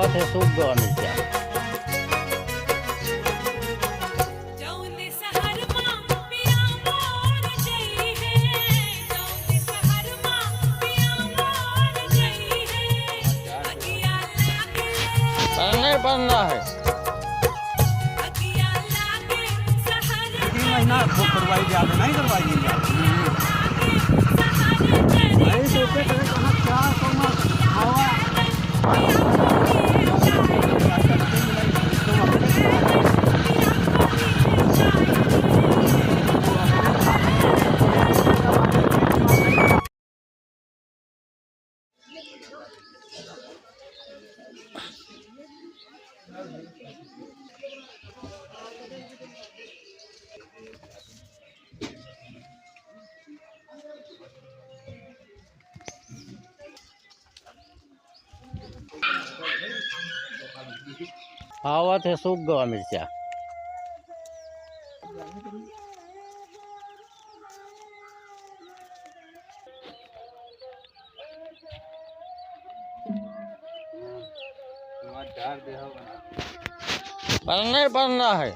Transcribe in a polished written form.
आवत है सूख गवा मिर्चा। नहीं बनना है 3 महीना करवाई जाते नहीं करवाई आवत है सूख गवा मिर्चा। नहीं बनना है